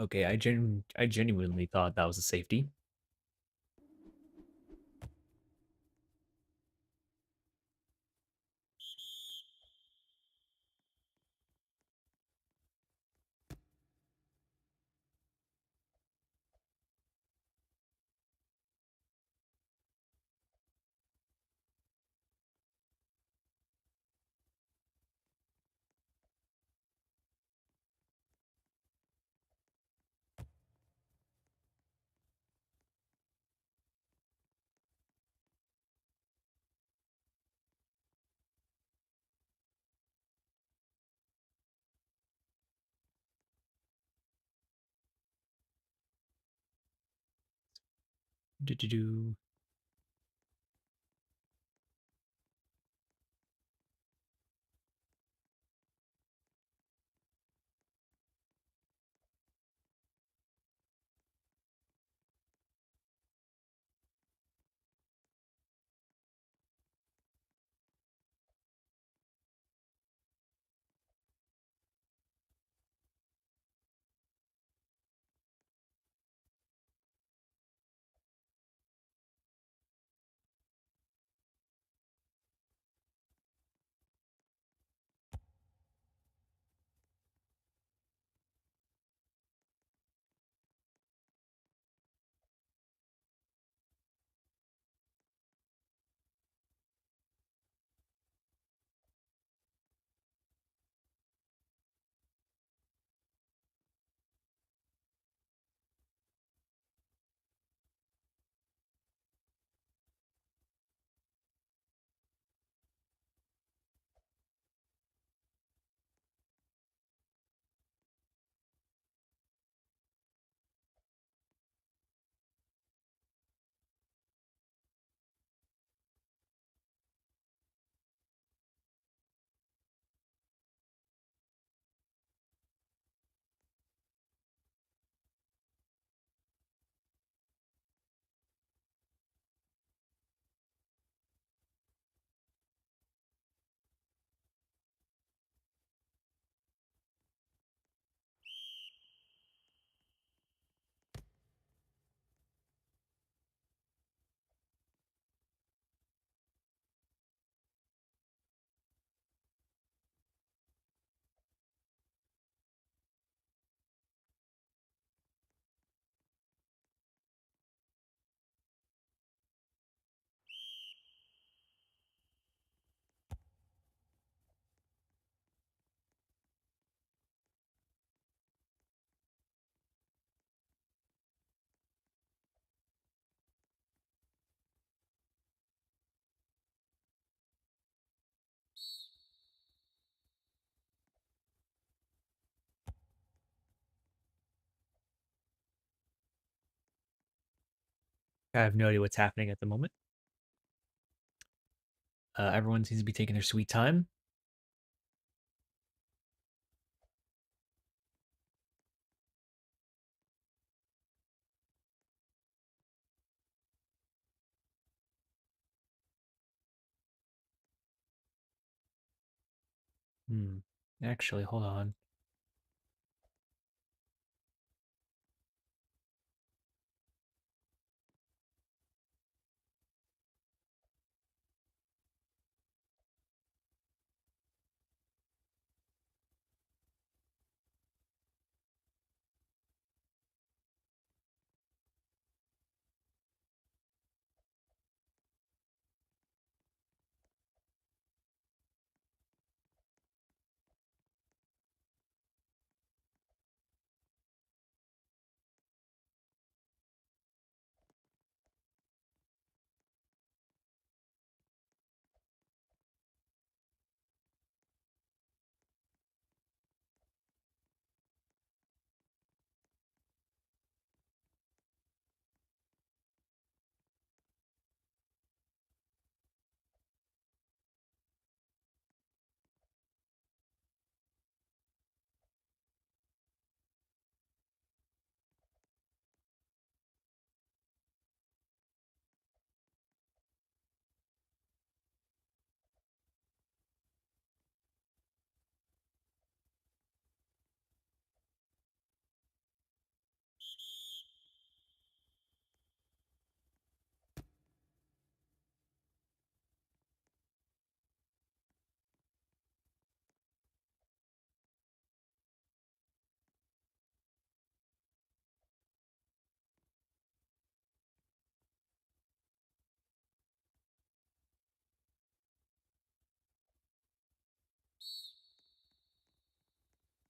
Okay, I genuinely thought that was a safety. Do do do. I have no idea what's happening at the moment. Everyone seems to be taking their sweet time. Hmm. Actually, hold on.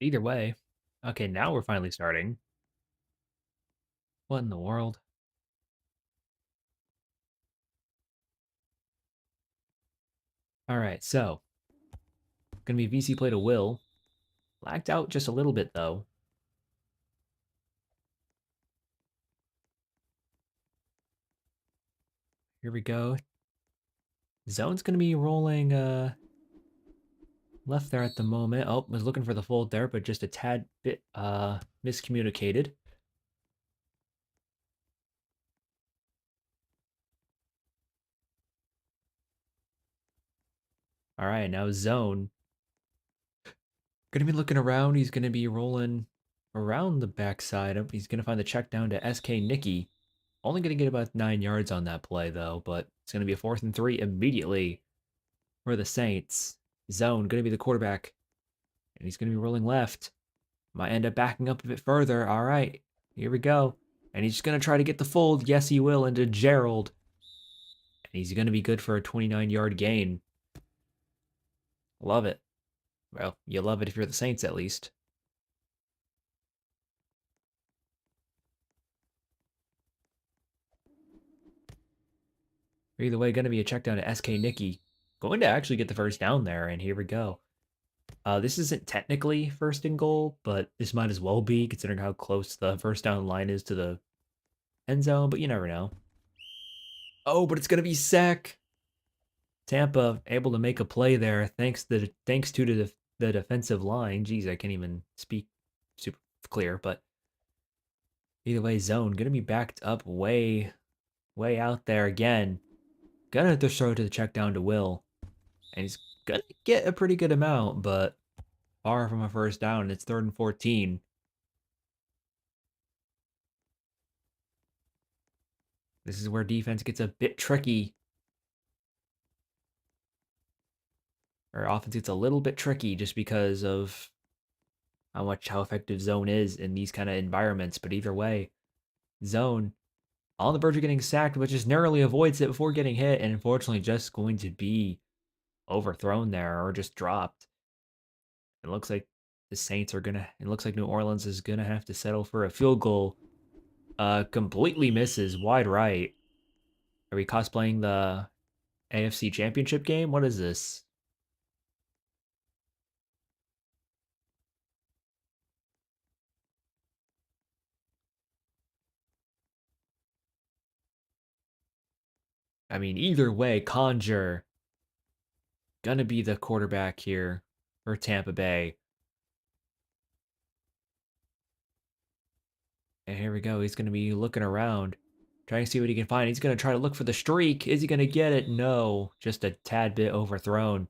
Either way. Okay, now we're finally starting. What in the world? All right, so gonna be VC play to Will. Lagged out just a little bit though. Here we go. Zone's gonna be rolling left there at the moment. Oh, was looking for the fold there, but just a tad bit miscommunicated. All right, now zone. Gonna be looking around. He's gonna be rolling around the backside. He's gonna find the check down to SK Nicky. Only gonna get about 9 yards on that play though, but it's gonna be a 4th and 3 immediately for the Saints. Zone gonna be the quarterback, and he's gonna be rolling left. Might end up backing up a bit further. All right, here we go. And he's just gonna try to get the fold. Yes, he will into Gerald. And he's gonna be good for a 29-yard gain. Love it. Well, you love it if you're the Saints at least. Either way, gonna be a check down to SK Nicky. Going to actually get the first down there, and here we go. This isn't technically first and goal, but this might as well be considering how close the first down line is to the end zone, but you never know. Oh, but it's gonna be sack. Tampa able to make a play there thanks to the defensive line. Geez, I can't even speak super clear, but either way, zone gonna be backed up way out there again. Gonna have to throw to the check down to Will, and he's gonna get a pretty good amount, but far from a first down. It's 3rd and 14. This is where defense gets a bit tricky, or offense gets a little bit tricky just because of how effective zone is in these kind of environments. But either way, zone on the verge of getting sacked, but just narrowly avoids it before getting hit, and unfortunately just going to be overthrown there or just dropped. It looks like the Saints are gonna. It looks like New Orleans is gonna have to settle for a field goal. Completely misses wide right. Are we cosplaying the AFC Championship game? What is this? I mean, either way, Conjure gonna be the quarterback here for Tampa Bay. And here we go. He's gonna be looking around, trying to see what he can find. He's gonna try to look for the streak. Is he gonna get it? No, just a tad bit overthrown.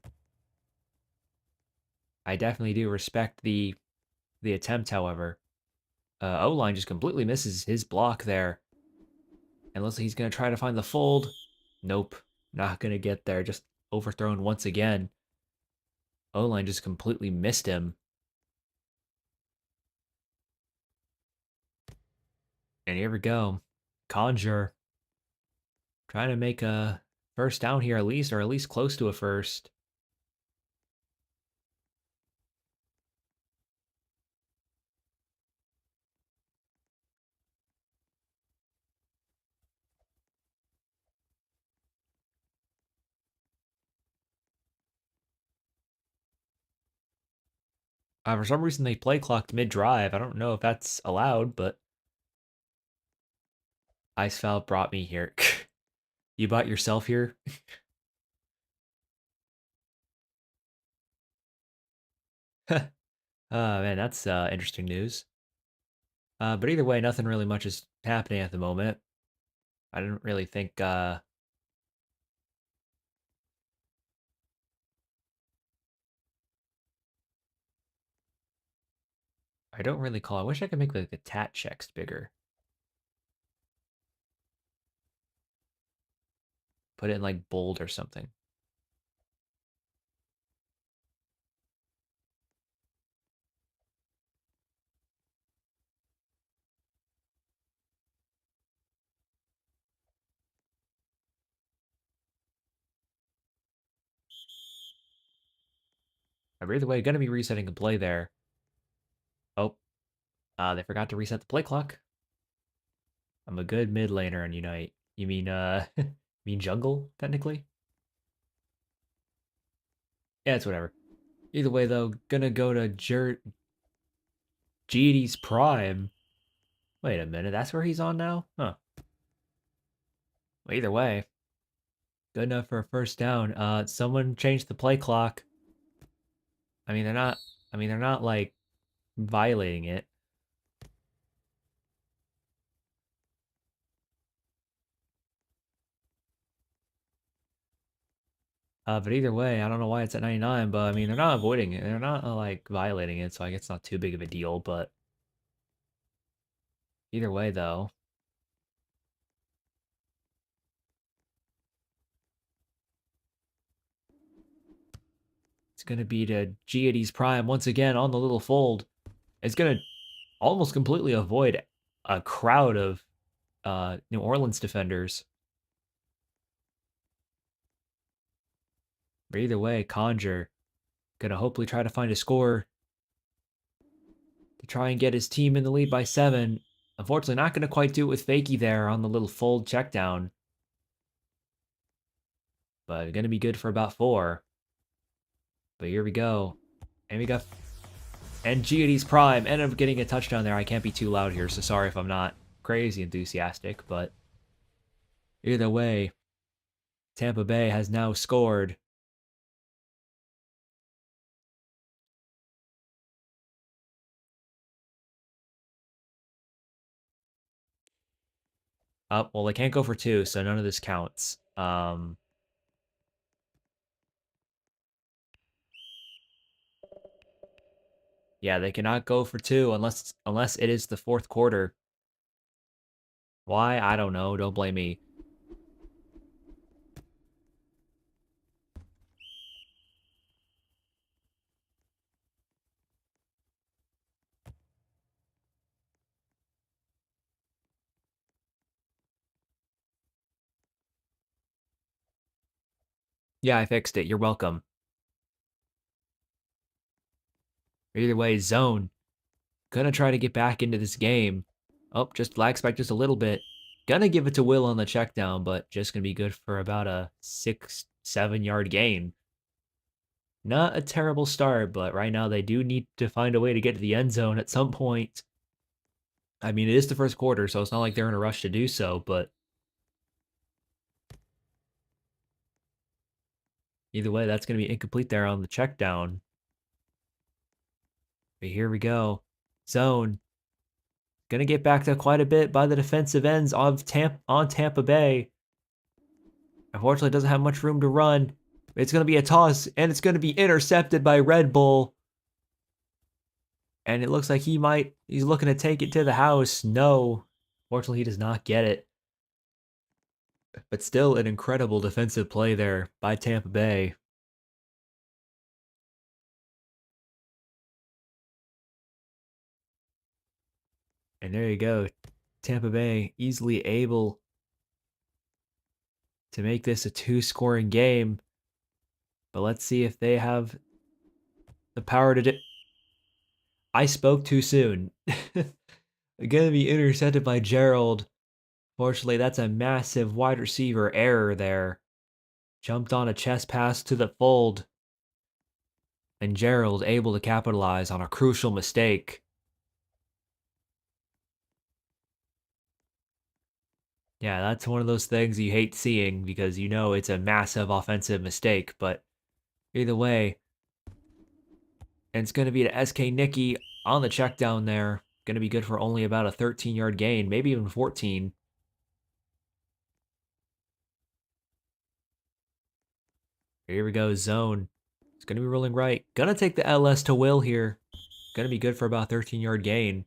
I definitely do respect the attempt, however. O-line just completely misses his block there. And looks like he's gonna try to find the fold. Nope, not gonna get there. Just overthrown once again. O-line just completely missed him. And here we go. Conjure trying to make a first down here at least, or at least close to a first. For some reason, they play clocked mid drive. I don't know if that's allowed, but Ice Foul brought me here. You bought yourself here? Man, that's interesting news. But either way, nothing really much is happening at the moment. I didn't really think. I don't really call. I wish I could make like the tat checks bigger. Put it in like bold or something. Either way, gonna be resetting a play there. Oh, they forgot to reset the play clock. I'm a good mid laner on Unite. You mean, mean jungle, technically? Yeah, it's whatever. Either way, though, gonna go to GD's Prime. Wait a minute, that's where he's on now? Huh. Well, either way, good enough for a first down. Someone changed the play clock. I mean, they're not. I mean, they're not like violating it. But either way, I don't know why it's at 99. But I mean, they're not avoiding it. They're not like violating it, so I guess it's not too big of a deal. But either way, though, it's gonna be to Giades Prime once again on the little fold. It's gonna almost completely avoid a crowd of New Orleans defenders. But either way, Conjure gonna hopefully try to find a score to try and get his team in the lead by 7. Unfortunately, not gonna quite do it with Fakey there on the little fold check down. But gonna be good for about 4. But here we go. And we got and Giudi's Prime ended up getting a touchdown there. I can't be too loud here, so sorry if I'm not crazy enthusiastic, but either way, Tampa Bay has now scored. Up, well, they can't go for 2, so none of this counts. Yeah, they cannot go for 2 unless it is the fourth quarter. Why? I don't know. Don't blame me. Yeah, I fixed it. You're welcome. Either way, zone. Gonna try to get back into this game. Oh, just lag spike just a little bit. Gonna give it to Will on the check down, but just gonna be good for about a 6-7 yard gain. Not a terrible start, but right now they do need to find a way to get to the end zone at some point. I mean, it is the first quarter, so it's not like they're in a rush to do so, but either way, that's going to be incomplete there on the check down. But here we go. Zone. Going to get back to quite a bit by the defensive ends on Tampa Bay. Unfortunately, doesn't have much room to run. It's going to be a toss, and it's going to be intercepted by Red Bull. And it looks like he's looking to take it to the house. No. Fortunately, he does not get it. But still an incredible defensive play there by Tampa Bay. And there you go. Tampa Bay easily able to make this a 2-scoring game. But let's see if they have the power to do. I spoke too soon. Gonna be intercepted by Gerald. Fortunately, that's a massive wide receiver error there. Jumped on a chest pass to the fold. And Gerald able to capitalize on a crucial mistake. Yeah, that's one of those things you hate seeing because you know it's a massive offensive mistake, but either way, and it's going to be to SK Nicky on the check down there. Going to be good for only about a 13-yard gain, maybe even 14. Here we go, zone. It's going to be rolling right. Going to take the LS to Will here. Going to be good for about 13-yard gain.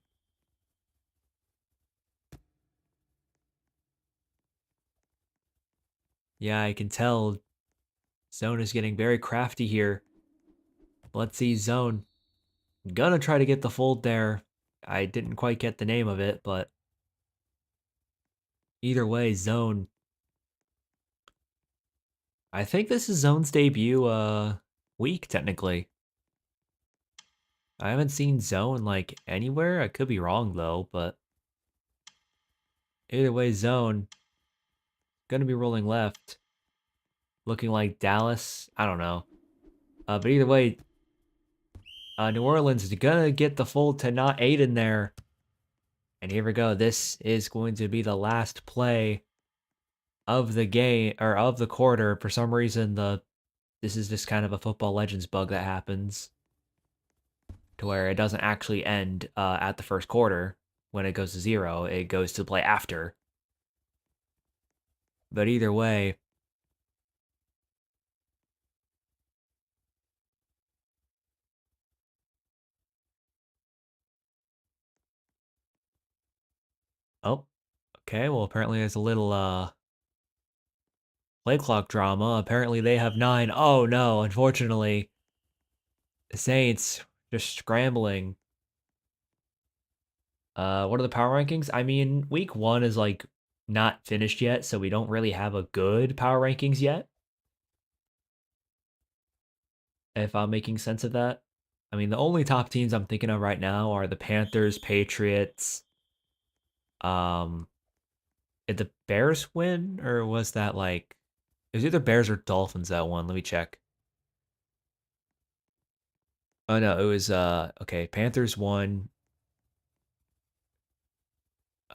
Yeah, I can tell zone is getting very crafty here. Let's see, zone. Gonna try to get the fold there. I didn't quite get the name of it, but either way, zone. I think this is zone's debut week, technically. I haven't seen zone like anywhere. I could be wrong though, but either way, zone gonna be rolling left, looking like Dallas. I don't know. But either way, New Orleans is gonna get the full to not 8 in there. And here we go. This is going to be the last play of the game or of the quarter. For some reason, this is just kind of a Football Legends bug that happens to where it doesn't actually end at the first quarter when it goes to 0. It goes to play after. But either way, oh, okay. Well, apparently there's a little play clock drama. Apparently they have 9. Oh no, unfortunately, the Saints just scrambling. What are the power rankings? I mean, week 1 is like not finished yet, so we don't really have a good power rankings yet. If I'm making sense of that. I mean, the only top teams I'm thinking of right now are the Panthers, Patriots. Um, did the Bears win, or was that like it was either Bears or Dolphins that won? Let me check. Oh no, it was okay, Panthers won.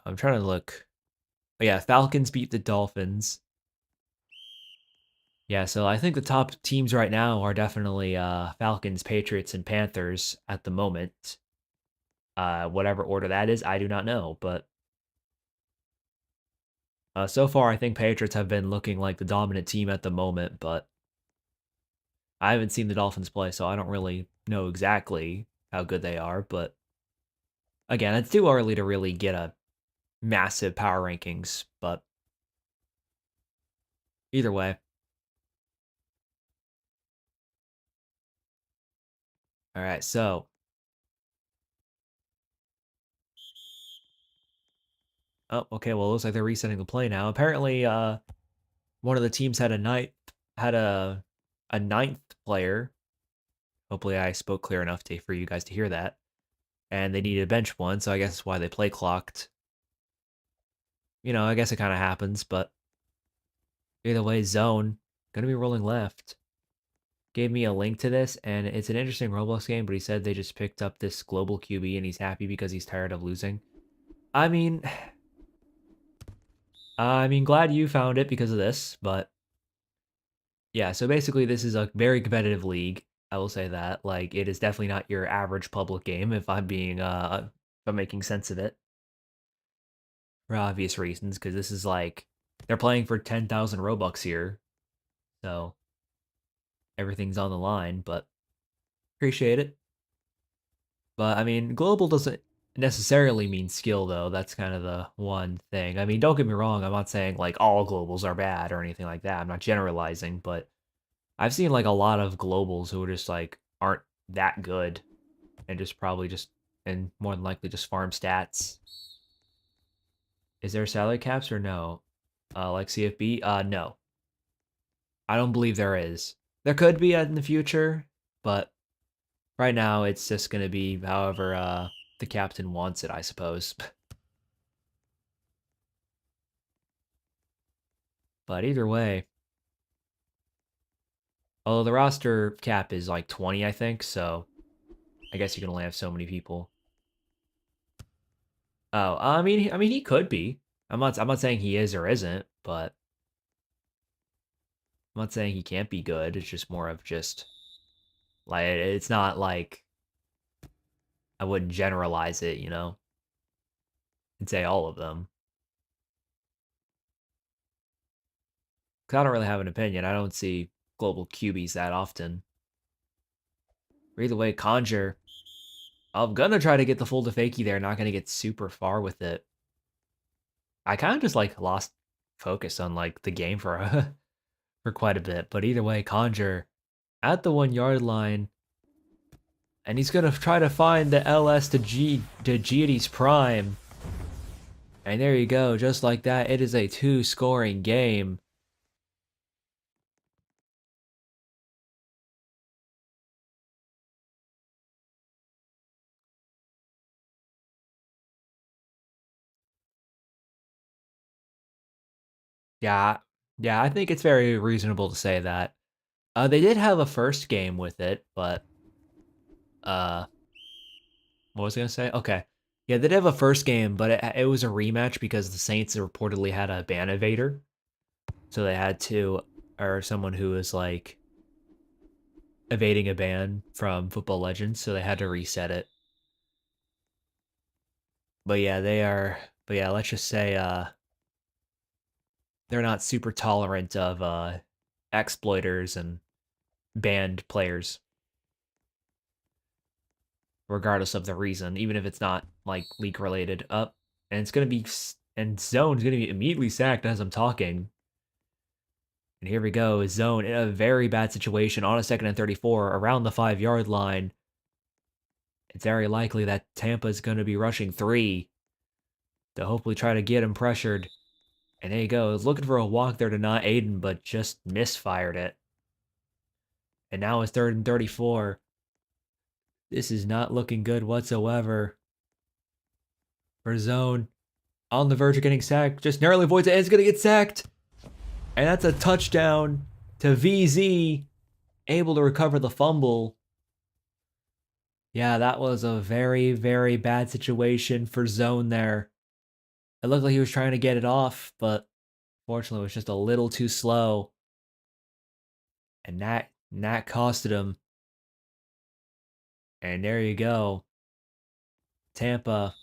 I'm trying to look. Oh, yeah, Falcons beat the Dolphins. Yeah, so I think the top teams right now are definitely Falcons, Patriots, and Panthers at the moment. Whatever order that is, I do not know, but so far I think Patriots have been looking like the dominant team at the moment, but I haven't seen the Dolphins play, so I don't really know exactly how good they are, but again, it's too early to really get a massive power rankings, but either way. All right, so oh, okay, well, it looks like they're resetting the play now. Apparently, one of the teams had a ninth player. Hopefully, I spoke clear enough for you guys to hear that. And they needed a bench one, so I guess that's why they play clocked. I guess it kind of happens, but either way, zone gonna be rolling left. Gave me a link to this, and it's an interesting Roblox game. But he said they just picked up this global QB, and he's happy because he's tired of losing. I mean, glad you found it because of this, but yeah, so basically this is a very competitive league. I will say that. Like it is definitely not your average public game if I'm making sense of it. For obvious reasons, because this is like they're playing for 10,000 Robux here. So everything's on the line, but appreciate it. But I mean, global doesn't necessarily mean skill though. That's kind of the one thing. I mean, don't get me wrong, I'm not saying like all globals are bad or anything like that. I'm not generalizing, but I've seen like a lot of globals who are just like aren't that good and just probably just and more than likely just farm stats. Is there salary caps or no? Like CFB? No. I don't believe there is. There could be in the future, but right now it's just gonna be however the captain wants it, I suppose. But either way, although the roster cap is like 20, I think, so I guess you can only have so many people. Oh, I mean, he could be. I'm not saying he is or isn't, but I'm not saying he can't be good. It's just more of just like it's not like I wouldn't generalize it, and say all of them. Cause I don't really have an opinion. I don't see global QBs that often. Either way, Conjure. I'm gonna try to get the full to fakie there. Not gonna get super far with it. I kind of just like lost focus on like the game for for quite a bit. But either way, Conjure at the 1 yard line, and he's gonna try to find the LS to Giety's prime. And there you go, just like that, it is a 2-scoring game. Yeah, yeah, I think it's very reasonable to say that. They did have a first game with it, but uh, what was I gonna say? Okay, yeah, they did have a first game, but it was a rematch because the Saints reportedly had a ban evader, so they had to, or someone who was like evading a ban from Football Legends, so they had to reset it. But yeah, they are. But yeah, let's just say they're not super tolerant of exploiters and banned players, regardless of the reason, even if it's not like league related. Up, and it's gonna be and Zone's gonna be immediately sacked as I'm talking. And here we go, Zone in a very bad situation on a 2nd and 34 around the 5-yard line. It's very likely that Tampa is going to be rushing 3 to hopefully try to get him pressured. And there you go. Looking for a walk there to not Aiden, but just misfired it. And now it's 3rd and 34. This is not looking good whatsoever for Zone. On the verge of getting sacked. Just narrowly avoids it. And it's going to get sacked. And that's a touchdown to VZ. Able to recover the fumble. Yeah, that was a very, very bad situation for Zone there. It looked like he was trying to get it off, but fortunately it was just a little too slow. And that costed him. And there you go. Tampa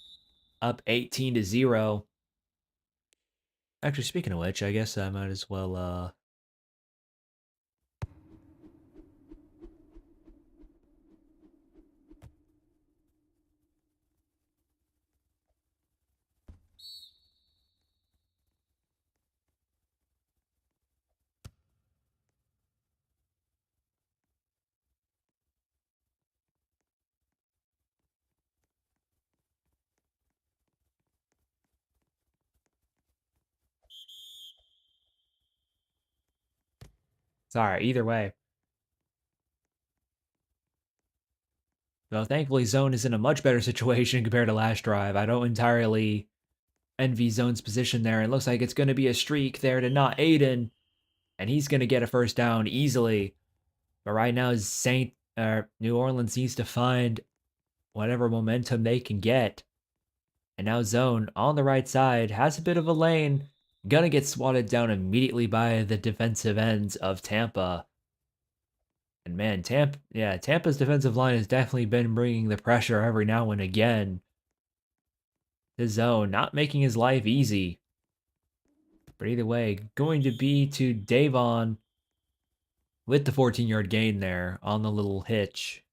up 18-0. Actually, speaking of which, I guess I might as well sorry, either way. Well, thankfully Zone is in a much better situation compared to last drive. I don't entirely envy Zone's position there. It looks like it's going to be a streak there to not Aiden, and he's going to get a first down easily. But right now, New Orleans needs to find whatever momentum they can get. And now Zone on the right side has a bit of a lane. Gonna get swatted down immediately by the defensive ends of Tampa. And man, Tampa's defensive line has definitely been bringing the pressure every now and again. The Zone not making his life easy. But either way, going to be to Davon with the 14-yard gain there on the little hitch.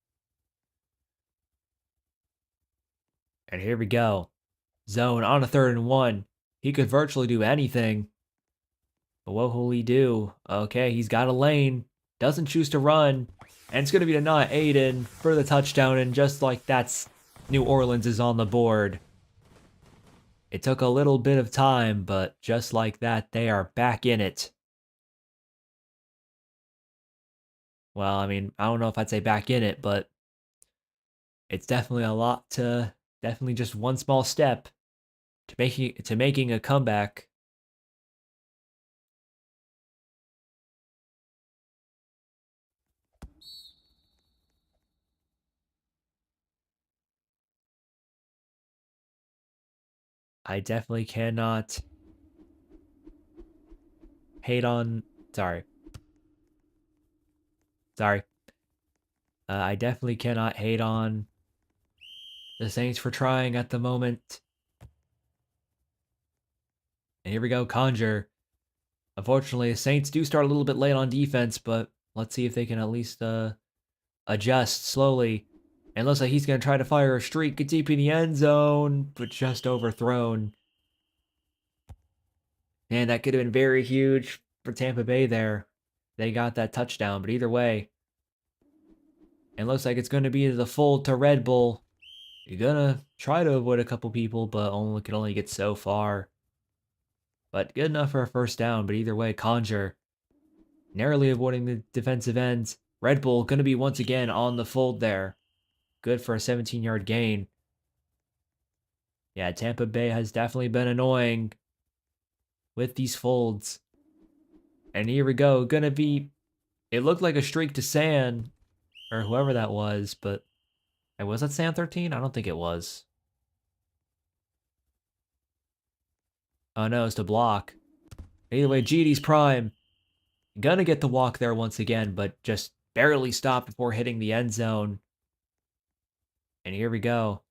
And here we go. Zone on a 3rd and 1. He could virtually do anything. But what will he do? Okay, he's got a lane. Doesn't choose to run. And it's going to be to not Aiden for the touchdown. And just like that's New Orleans is on the board. It took a little bit of time, but just like that, they are back in it. Well, I mean, I don't know if I'd say back in it, but it's definitely a lot to definitely just one small step to making a comeback. I definitely cannot hate on. Sorry. Sorry. I definitely cannot hate on the Saints for trying at the moment. And here we go, Conjure. Unfortunately, the Saints do start a little bit late on defense, but let's see if they can at least adjust slowly. And looks like he's going to try to fire a streak, get deep in the end zone, but just overthrown. Man, that could have been very huge for Tampa Bay there. They got that touchdown, but either way. And looks like it's going to be the full to Red Bull. You're going to try to avoid a couple people, but can only get so far. But good enough for a first down, but either way, Conjure narrowly avoiding the defensive ends. Red Bull going to be once again on the fold there. Good for a 17-yard gain. Yeah, Tampa Bay has definitely been annoying with these folds. And here we go. Gonna be. It looked like a streak to San, or whoever that was, but. Was that San 13? I don't think it was. Oh no, it's to block. Either way, GD's prime. Gonna get the walk there once again, but just barely stopped before hitting the end zone. And here we go.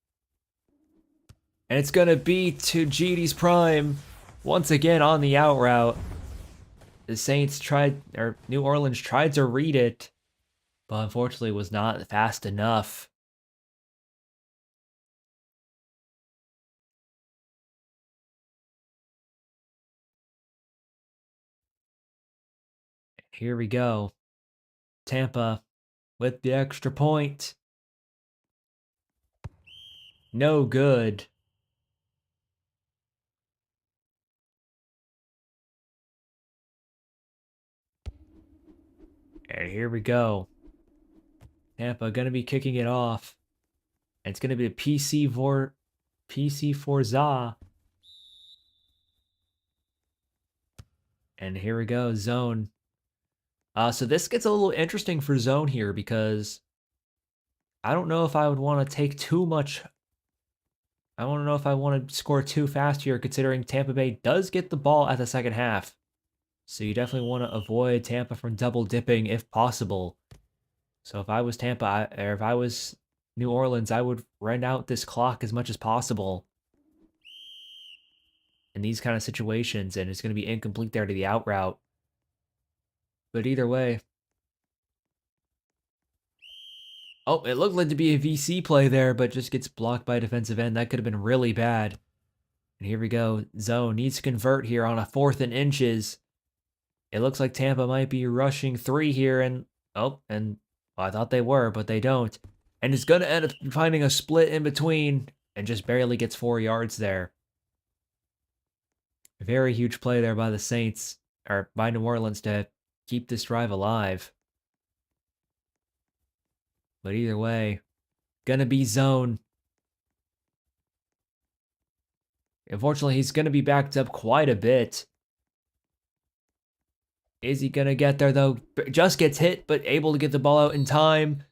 And it's gonna be to GD's prime once again on the out route. The Saints tried, or New Orleans tried to read it, but unfortunately was not fast enough. Here we go. Tampa with the extra point. No good. And here we go. Tampa gonna be kicking it off. And it's gonna be a PC for Za. And here we go, zone. So this gets a little interesting for zone here because I don't know if I would want to take too much. I don't know if I want to score too fast here, considering Tampa Bay does get the ball at the second half. So you definitely want to avoid Tampa from double dipping if possible. So if I was Tampa, or if I was New Orleans, I would run out this clock as much as possible in these kind of situations, and it's going to be incomplete there to the out route. But either way, oh, it looked like to be a VC play there, but just gets blocked by a defensive end. That could have been really bad. And here we go. Zone needs to convert here on a 4th and inches. It looks like Tampa might be rushing 3 here, and well, I thought they were, but they don't. And it's going to end up finding a split in between and just barely gets 4 yards there. Very huge play there by the Saints, or by New Orleans, to keep this drive alive. But either way, gonna be zone. Unfortunately, he's gonna be backed up quite a bit. Is he gonna get there though? Just gets hit, but able to get the ball out in time.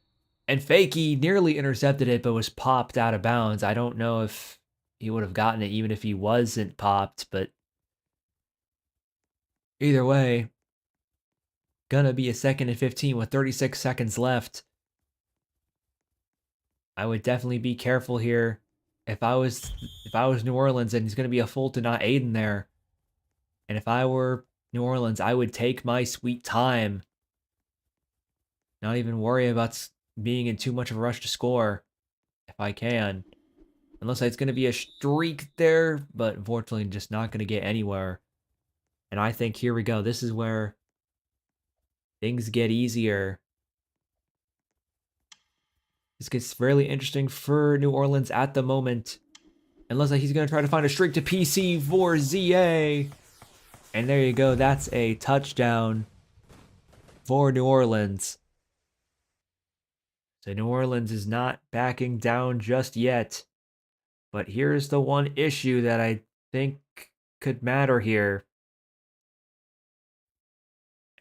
And Fakey nearly intercepted it, but was popped out of bounds. I don't know if he would have gotten it even if he wasn't popped, but either way, gonna be a 2nd and 15 with 36 seconds left. I would definitely be careful here. If I was New Orleans, and he's gonna be a Fulton, not Aiden there. And if I were New Orleans, I would take my sweet time. Not even worry about being in too much of a rush to score if I can. Unless it's going to be a streak there, but unfortunately just not going to get anywhere. And I think here we go. This is where things get easier. This gets really interesting for New Orleans at the moment. Unless he's going to try to find a streak to PC for ZA. And there you go. That's a touchdown for New Orleans. So New Orleans is not backing down just yet. But here's the one issue that I think could matter here.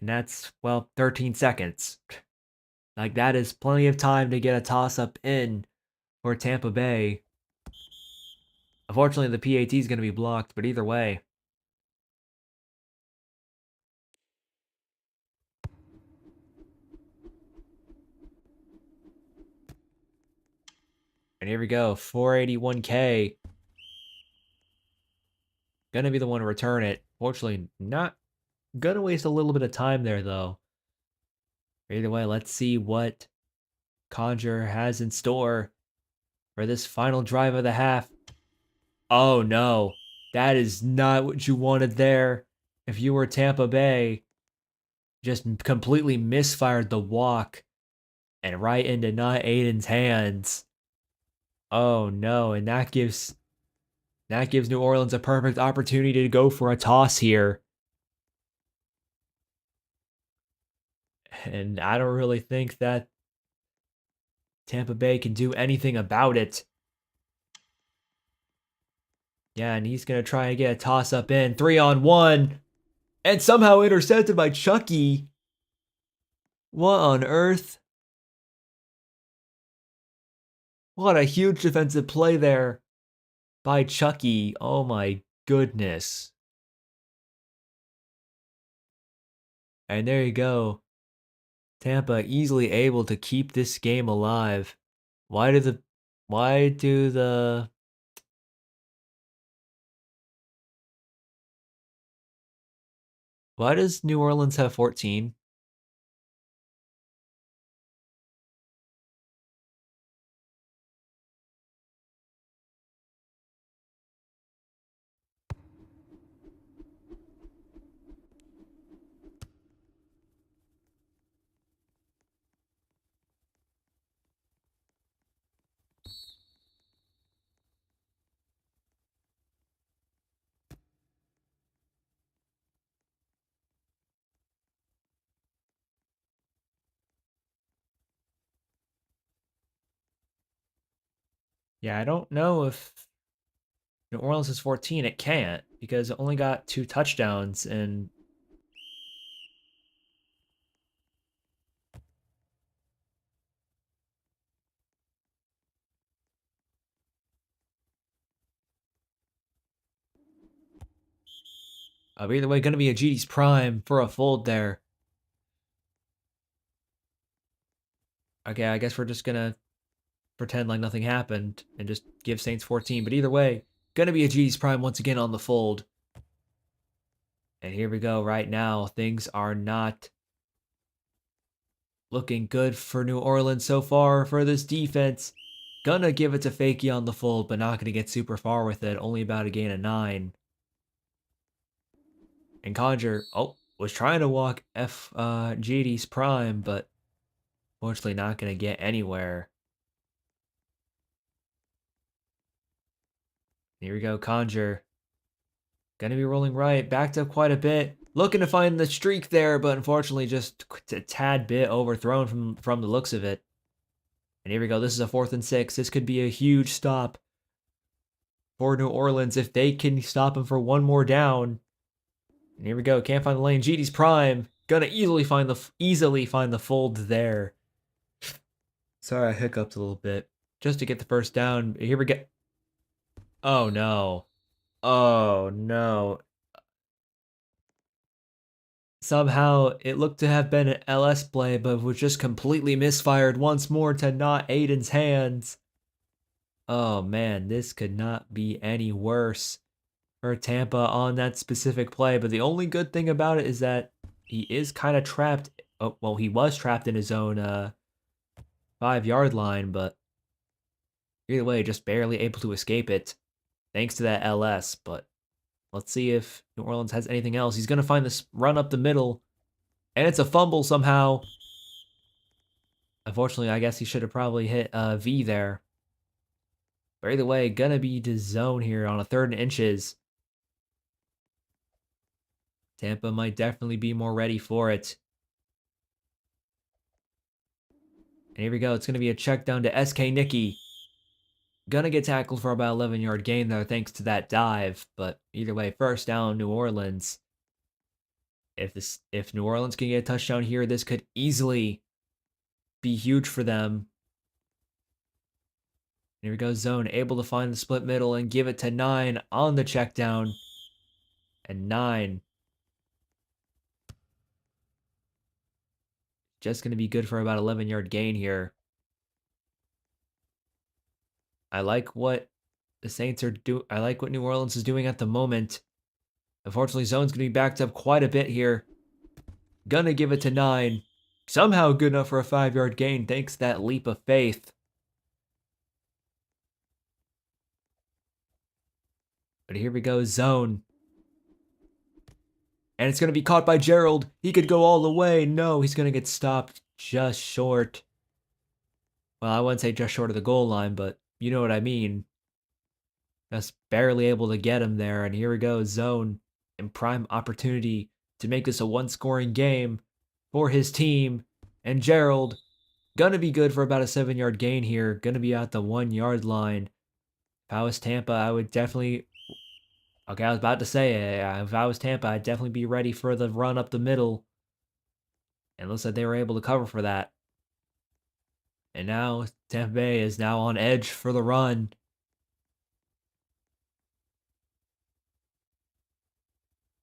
And that's, well, 13 seconds. Like, that is plenty of time to get a toss-up in for Tampa Bay. Unfortunately, the PAT is going to be blocked, but either way. And here we go, 481K. Gonna be the one to return it. Fortunately, not gonna waste a little bit of time there, though. Either way, let's see what Conjure has in store for this final drive of the half. Oh no, that is not what you wanted there. If you were Tampa Bay, just completely misfired the walk and right into not Aiden's hands. Oh no, and that gives New Orleans a perfect opportunity to go for a toss here. And I don't really think that Tampa Bay can do anything about it. Yeah, and he's going to try and get a toss up in. 3-on-1. And somehow intercepted by Chucky. What on earth? What a huge defensive play there by Chucky. Oh my goodness. And there you go. Tampa easily able to keep this game alive. Why do the why do the why does New Orleans have 14? Yeah, I don't know if New Orleans is 14. It can't because it only got 2 touchdowns and either way, going to be a GD's prime for a fold there. Okay, I guess we're just going to pretend like nothing happened and just give Saints 14. But either way, going to be a GD's prime once again on the fold. And here we go right now. Things are not looking good for New Orleans so far for this defense. Gonna give it to Fakey on the fold, but not gonna get super far with it. Only about a gain of 9. And Conjure, was trying to walk GD's prime, but fortunately not gonna get anywhere. Here we go, Conjure. Gonna be rolling right, backed up quite a bit. Looking to find the streak there, but unfortunately just a tad bit overthrown from the looks of it. And here we go. This is a 4th and 6. This could be a huge stop for New Orleans if they can stop him for one more down. And here we go. Can't find the lane. GD's prime. Gonna easily find the fold there. Sorry, I hiccuped a little bit. Just to get the first down. Here we go. Oh no. Oh no. Somehow it looked to have been an LS play, but was just completely misfired once more to not Aiden's hands. Oh man, this could not be any worse for Tampa on that specific play. But the only good thing about it is that he is kind of trapped. Oh, well, he was trapped in his own 5-yard line, but either way, just barely able to escape it thanks to that LS. But let's see if New Orleans has anything else. He's going to find this run up the middle, and it's a fumble somehow. Unfortunately, I guess he should have probably hit V there. But either way, gonna be to zone here on a 3rd and inches. Tampa might definitely be more ready for it. And here we go. It's going to be a check down to SK Nicky. Gonna get tackled for about 11-yard gain there thanks to that dive. But either way, first down, New Orleans. If New Orleans can get a touchdown here, this could easily be huge for them. Here we go, zone. Able to find the split middle and give it to 9 on the check down. And 9 just going to be good for about 11-yard gain here. I like what the Saints are doing. I like what New Orleans is doing at the moment. Unfortunately, zone's going to be backed up quite a bit here. Gonna give it to 9. Somehow good enough for a 5-yard gain thanks to that leap of faith. But here we go, zone. And it's going to be caught by Gerald. He could go all the way. No, he's going to get stopped just short. Well, I wouldn't say just short of the goal line, but you know what I mean. Just barely able to get him there. And here we go, zone. And prime opportunity to make this a 1-scoring game for his team. And Gerald, gonna be good for about a 7-yard gain here. Gonna be at the 1-yard line. If I was Tampa, I would definitely Okay, I was about to say, if I was Tampa, I'd definitely be ready for the run up the middle. And looks like they were able to cover for that. And now Tampa Bay is now on edge for the run.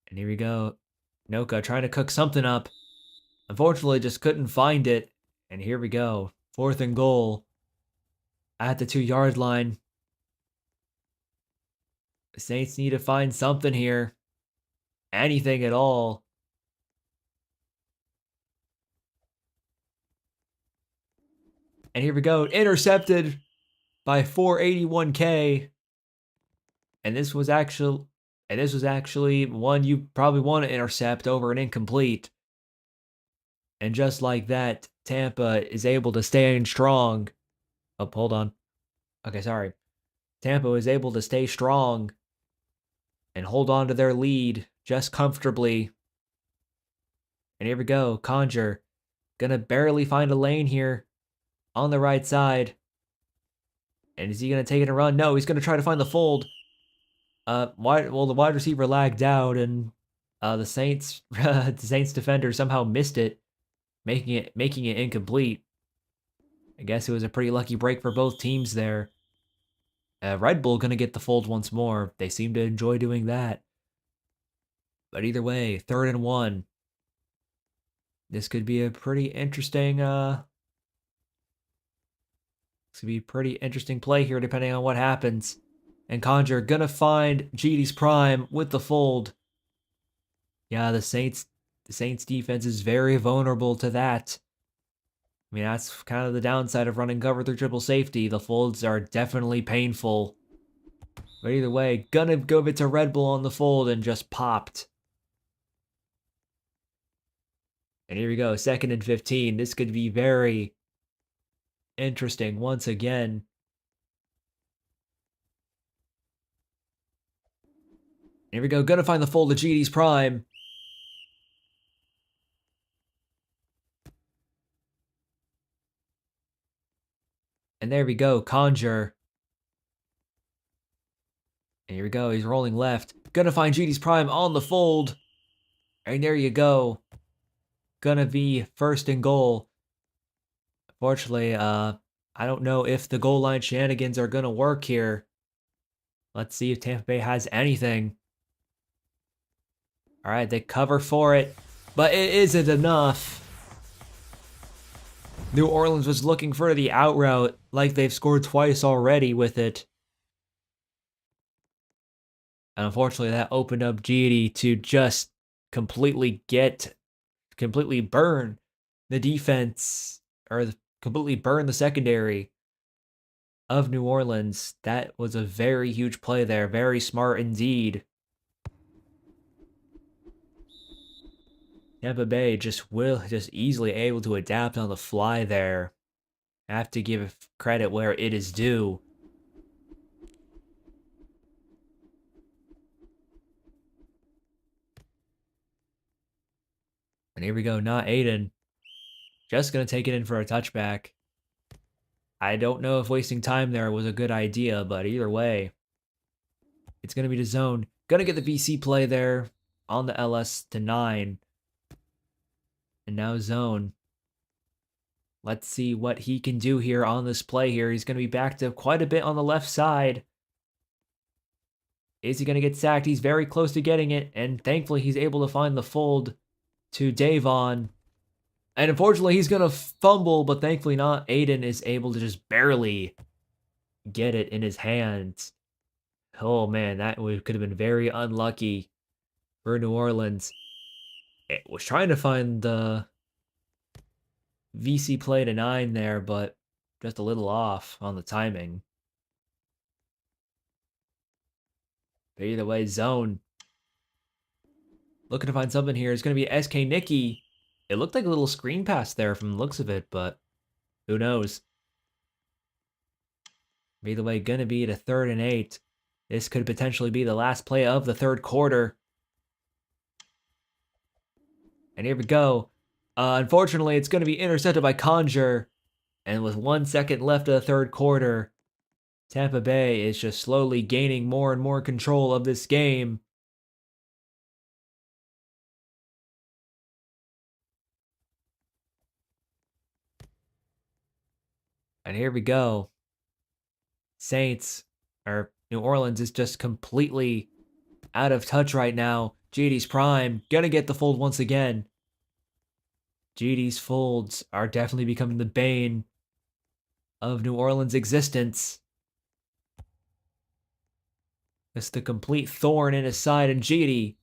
And here we go. Noka trying to cook something up. Unfortunately, just couldn't find it. And here we go. 4th and goal at the 2-yard line. The Saints need to find something here. Anything at all. And here we go. Intercepted by 481K. And this was actually one you probably want to intercept over an incomplete. And just like that, Tampa is able to stay in strong. Oh, hold on. Okay, sorry. Tampa is able to stay strong and hold on to their lead just comfortably. And here we go. Conjure gonna barely find a lane here on the right side. And is he gonna take it and run? No, he's gonna try to find the fold. The wide receiver lagged out, and the Saints the Saints defender somehow missed it, making it incomplete. I guess it was a pretty lucky break for both teams there. Red Bull gonna get the fold once more. They seem to enjoy doing that. But either way, 3rd and 1. This could be a pretty interesting play here depending on what happens. And Conjure gonna find GD's prime with the fold. Yeah, the Saints defense is very vulnerable to that. I mean, that's kind of the downside of running cover through triple safety. The folds are definitely painful. But either way, gonna go to Red Bull on the fold and just popped. And here we go, 2nd and 15. This could be very interesting once again. Here we go, gonna find the fold of GD's prime. And there we go, Conjure. And here we go, he's rolling left. Gonna find GD's prime on the fold. And there you go. Gonna be 1st and goal. Fortunately, I don't know if the goal line shenanigans are gonna work here. Let's see if Tampa Bay has anything. All right, they cover for it, but it isn't enough. New Orleans was looking for the out route, like they've scored twice already with it. And unfortunately, that opened up GD to just completely burn the defense, or completely burn the secondary of New Orleans. That was a very huge play there. Very smart indeed. Tampa Bay just easily able to adapt on the fly there. I have to give credit where it is due. And here we go, not Aiden. Just gonna take it in for a touchback. I don't know if wasting time there was a good idea, but either way, it's gonna be the zone. Gonna get the VC play there on the LS to 9. And now zone. Let's see what he can do here on this play here. He's going to be backed up quite a bit on the left side. Is he going to get sacked? He's very close to getting it. And thankfully, he's able to find the fold to Davon. And unfortunately, he's going to fumble, but thankfully not. Aiden is able to just barely get it in his hands. Oh, man, that could have been very unlucky for New Orleans. It was trying to find the VC play to 9 there, but just a little off on the timing. But either way, zone. Looking to find something here. It's going to be SK Nicky. It looked like a little screen pass there from the looks of it, but who knows? Either way, going to be to 3rd and 8. This could potentially be the last play of the 3rd quarter. And here we go. Unfortunately, it's going to be intercepted by Conjure. And with 1 second left of the 3rd quarter, Tampa Bay is just slowly gaining more and more control of this game. And here we go. Saints, or New Orleans, is just completely out of touch right now. GD's prime, gonna get the fold once again. GD's folds are definitely becoming the bane of New Orleans' existence. It's the complete thorn in his side, and GD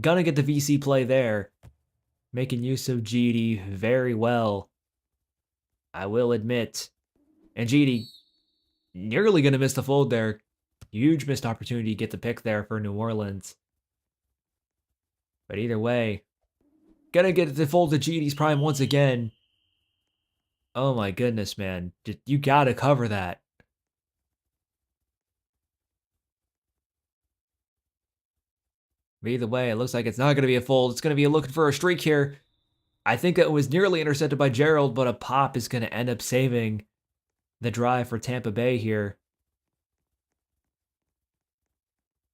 gonna get the VC play there. Making use of GD very well, I will admit. And GD nearly gonna miss the fold there. Huge missed opportunity to get the pick there for New Orleans. But either way, gonna get the fold to GD's prime once again. Oh my goodness, man. You gotta cover that. But either way, it looks like it's not gonna be a fold. It's gonna be looking for a streak here. I think it was nearly intercepted by Gerald, but a pop is gonna end up saving the drive for Tampa Bay here.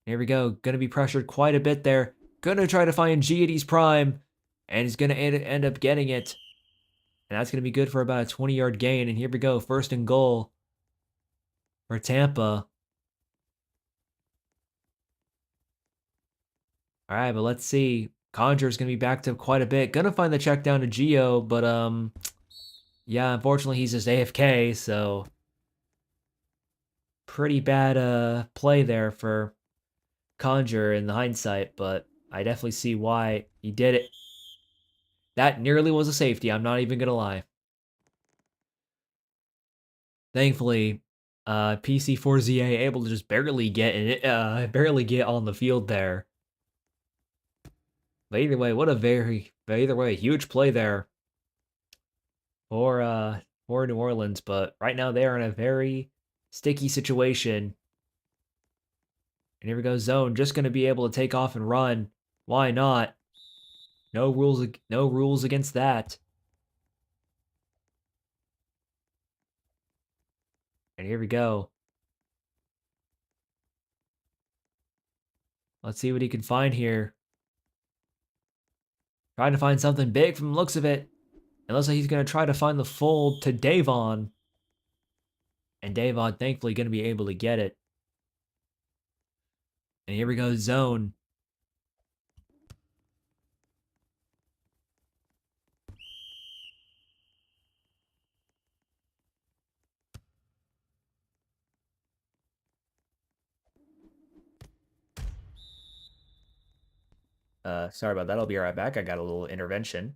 Here we go. Gonna be pressured quite a bit there. Gonna try to find GD's prime, and he's gonna end up getting it. And that's gonna be good for about a 20-yard gain. And here we go. First and goal for Tampa. All right, but let's see. Conjur's gonna be backed up quite a bit. Gonna find the check down to Geo, but yeah, unfortunately he's just AFK, so pretty bad play there for Conjure in the hindsight, but I definitely see why he did it. That nearly was a safety, I'm not even gonna lie. Thankfully, PC4ZA able to just barely get on the field there. But either way, a huge play there for New Orleans. But right now they are in a very sticky situation. And here we go, zone, just gonna be able to take off and run. Why not? No rules against that. And here we go. Let's see what he can find here. Trying to find something big from the looks of it. It looks like he's going to try to find the fold to Davon. And Davon thankfully going to be able to get it. And here we go, zone. Sorry about that. I'll be right back. I got a little intervention.